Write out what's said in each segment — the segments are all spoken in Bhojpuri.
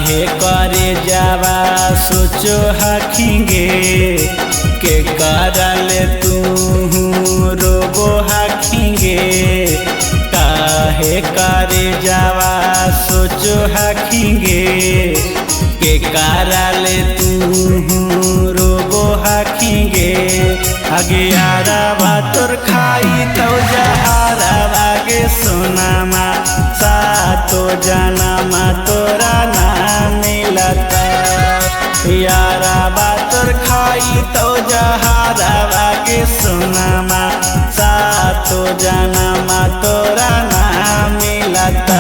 काहे करे जावा सोचो हखिंगे के करल तू रोबो हखिंगे काहे करे जावा सोचो हखिंगे के करल तू रोबो हखिंगे आगे आरावा तोर खाई तो जहारावा गे सोनामा सातो जनमा तोरा ना मिलता यारावा तोर खाई तो जहारावा गे सोनामा सातो जनमा तोरा ना मिलता।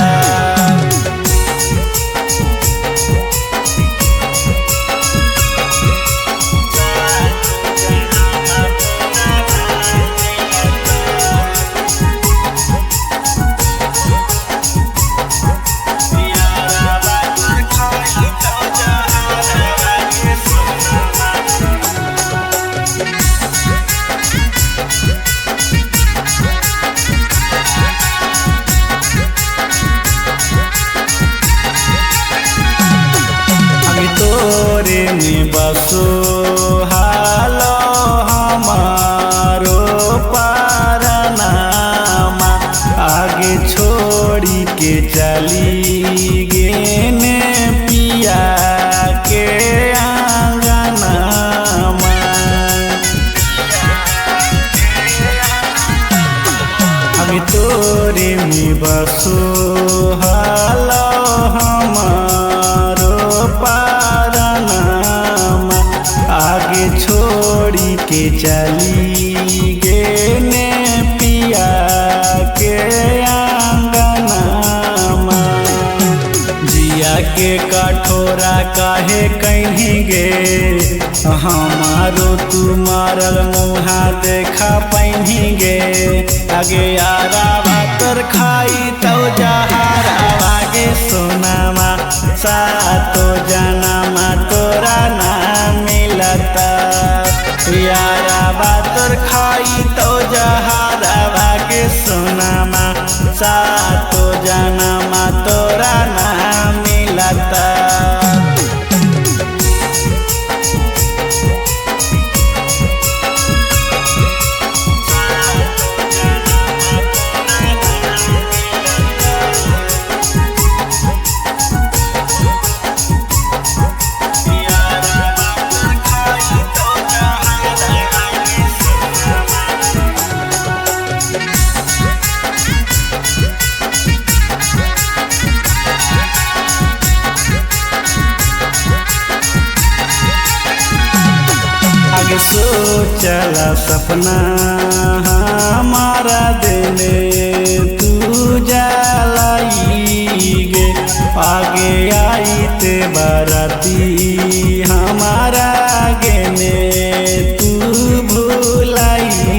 तोरे में बसो हालो हमारो पारनामा आगे छोड़ी के चली गे ने पिया के आंगनामा आगे तोरे में बसो हालो हमारो पारनामा आगे छोड़ी के चली गे ने पिया के आंगनामा जिया के कठोरा काहे कहीं गे हमारो तू मारल मुहा देखा पहनी गे आगे आरावा तोर खाई तो जहारावा गे सोनामा सातो जनमा तोरा ना मिलता यारावा तोर खाई तो जहारावा गे सोनामा सातो जनमा तोरा ना मिलता। आगे सोचला सपना हमारा देने तू जलाई गे आगे आई ते बाराती हमारा गेने तू भूलाई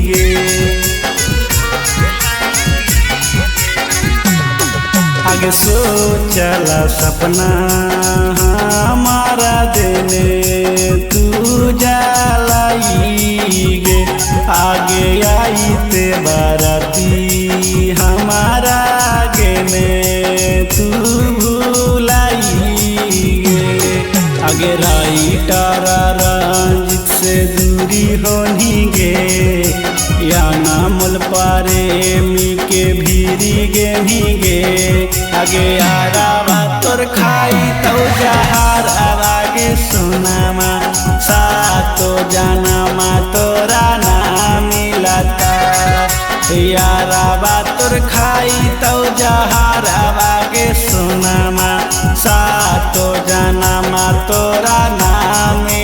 गे आगे सोचला सपना हमारा देने तू जलाई गे आगे आई ते बाराती हमारा गेने तू भूलाई गे आगे राइटर रंजित से दूरी होनी गे या नामुल प्रेमी के भीरी गेनी गे आगे आरावा तोर खाई तो जहारावा गे सोनामा सातो जनमा तोरा ना मिलता यारावा तोर खाई तो जहारावा गे सोनामा सातो जनमा तोरा ना मिलता।